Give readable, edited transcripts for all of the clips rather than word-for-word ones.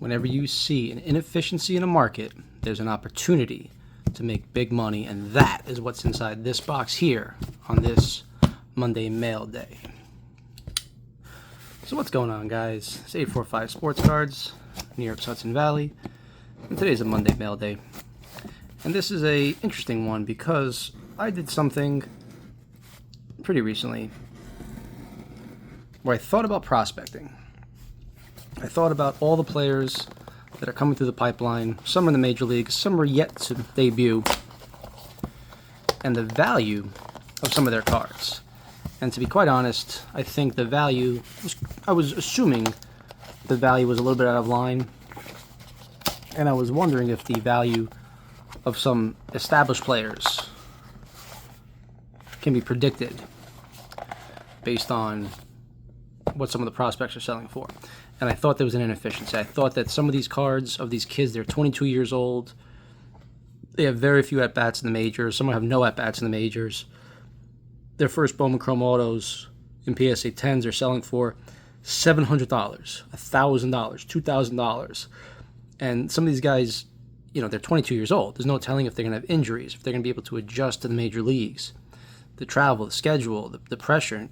Whenever you see an inefficiency in a market, there's an opportunity to make big money, and that is what's inside this box here on this Monday mail day. So what's going on, guys? It's 845 Sports Cards, New York's Hudson Valley, and today's a Monday mail day. And this is a interesting one because I did something pretty recently where I thought about prospecting. I thought about all the players that are coming through the pipeline. Some are in the major leagues, some are yet to debut, and the value of some of their cards. And to be quite honest, I think the value, I was assuming the value was a little bit out of line, and I was wondering if the value of some established players can be predicted based on what some of the prospects are selling for. And I thought there was an inefficiency. I thought that some of these cards of these kids, they're 22 years old. They have very few at-bats in the majors. Some have no at-bats in the majors. Their first Bowman Chrome Autos in PSA 10s are selling for $700, $1,000, $2,000. And some of these guys, you know, they're 22 years old. There's no telling if they're going to have injuries, if they're going to be able to adjust to the major leagues. The travel, the schedule, the pressure,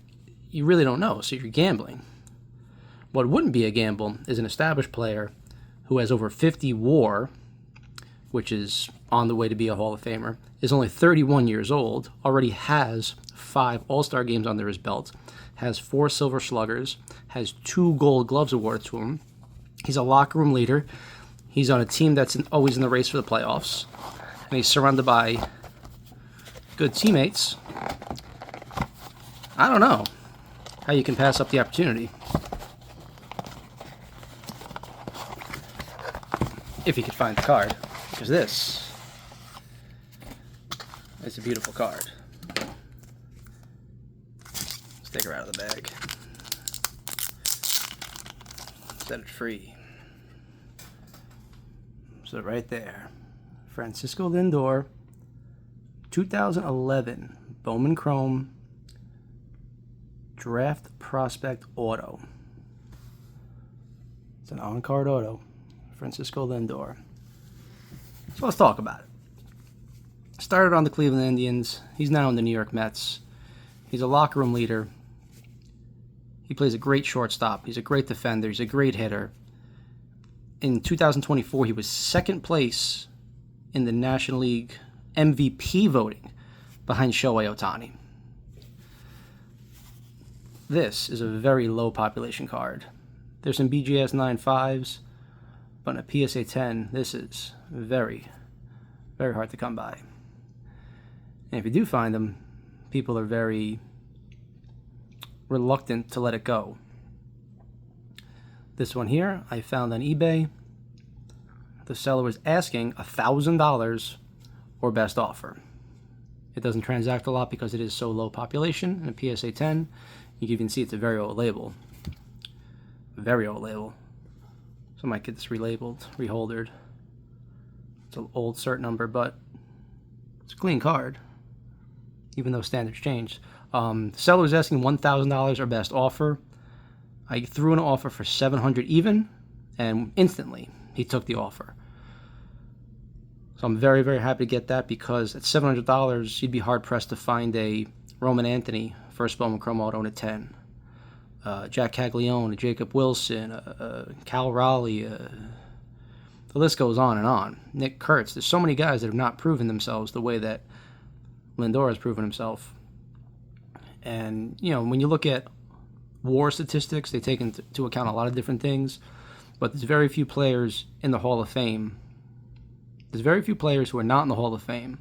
you really don't know, so you're gambling. What wouldn't be a gamble is an established player who has over 50 WAR, which is on the way to be a Hall of Famer, is only 31 years old, already has 5 All-Star games under his belt, has 4 Silver Sluggers, has 2 Gold Gloves awarded to him. He's a locker room leader. He's on a team that's always in the race for the playoffs, and he's surrounded by good teammates. I don't know how you can pass up the opportunity. If you could find the card, because this is a beautiful card. Let's take her out of the bag. Set it free. So right there, Francisco Lindor, 2011 Bowman Chrome Draft Prospect Auto. It's an on-card auto. Francisco Lindor. So let's talk about it. Started on the Cleveland Indians. He's now in the New York Mets. He's a locker room leader. He plays a great shortstop. He's a great defender. He's a great hitter. In 2024, he was second place in the National League MVP voting behind Shohei Ohtani. This is a very low population card. There's some BGS 9.5s. But in a PSA 10, this is very, very hard to come by. And if you do find them, people are very reluctant to let it go. This one here, I found on eBay. The seller was asking $1,000 or best offer. It doesn't transact a lot because it is so low population. In a PSA 10, you can even see it's a very old label. Very old label. So I might get this relabeled, reholdered. It's an old cert number, but it's a clean card, even though standards changed. The seller was asking $1,000 or best offer. I threw an offer for $700 even, and instantly he took the offer. So I'm very, very happy to get that because at $700, you'd be hard-pressed to find a Roman Anthony first Bowman Chrome Auto in a 10. Jac Caglianone, Jacob Wilson, Cal Raleigh, the list goes on and on. Nick Kurtz. There's so many guys that have not proven themselves the way that Lindor has proven himself. And, you know, when you look at WAR statistics, they take into account a lot of different things, but there's very few players in the Hall of Fame. There's very few players who are not in the Hall of Fame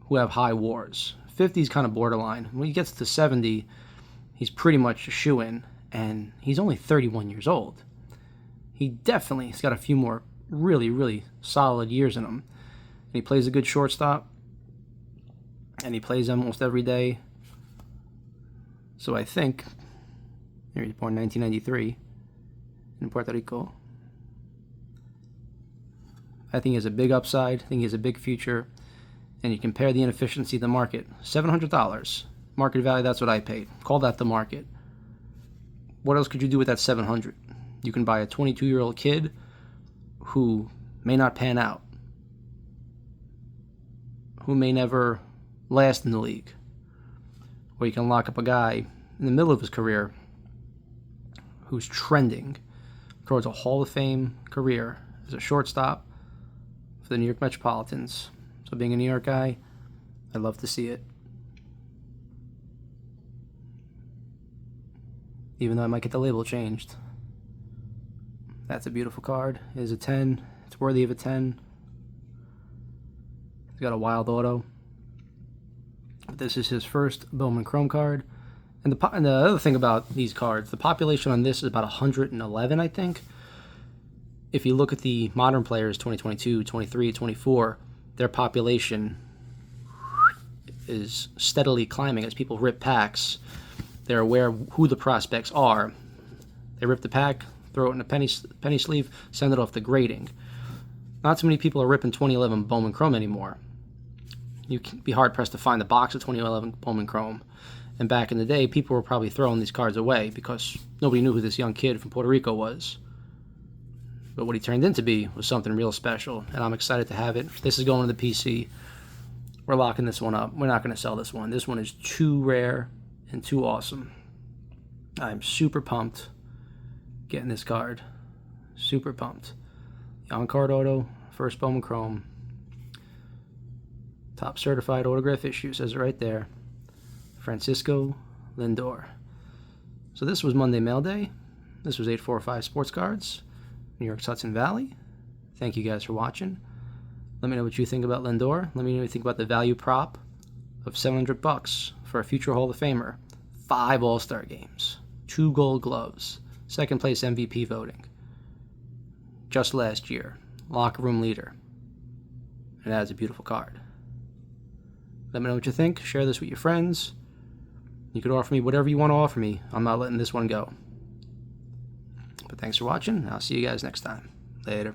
who have high WARs. 50 is kind of borderline. When he gets to 70, he's pretty much a shoo-in, and he's only 31 years old. He definitely has got a few more really, really solid years in him. And he plays a good shortstop, and he plays almost every day. So I think, he was born in 1993 in Puerto Rico. I think he has a big upside. I think he has a big future. And you compare the inefficiency of the market, $700. Market value, that's what I paid. Call that the market. What else could you do with that $700? You can buy a 22-year-old kid who may not pan out, who may never last in the league. Or you can lock up a guy in the middle of his career who's trending towards a Hall of Fame career as a shortstop for the New York Metropolitans. So being a New York guy, I'd love to see it. Even though I might get the label changed. That's a beautiful card. It is a 10. It's worthy of a 10. He's got a wild auto. But this is his first Bowman Chrome card. And the other thing about these cards, the population on this is about 111, I think. If you look at the modern players, 2022, 23, 24, their population is steadily climbing as people rip packs. They're aware of who the prospects are. They rip the pack, throw it in a penny sleeve, send it off to grading. Not so many people are ripping 2011 Bowman Chrome anymore. You can be hard-pressed to find the box of 2011 Bowman Chrome. And back in the day, people were probably throwing these cards away because nobody knew who this young kid from Puerto Rico was. But what he turned into be was something real special, and I'm excited to have it. This is going to the PC. We're locking this one up. We're not going to sell this one. This one is too rare and too awesome. I'm super pumped getting this card. Super pumped. Young card auto, first Bowman Chrome. Top certified autograph issue, says it right there. Francisco Lindor. So this was Monday Mailday. This was 845 Sports Cards, New York's Hudson Valley. Thank you guys for watching. Let me know what you think about Lindor. Let me know what you think about the value prop of $700 for a future Hall of Famer. 5 All-Star games, 2 Gold Gloves, second place MVP voting. Just last year, locker room leader. And that is a beautiful card. Let me know what you think. Share this with your friends. You could offer me whatever you want to offer me. I'm not letting this one go. But thanks for watching. I'll see you guys next time. Later.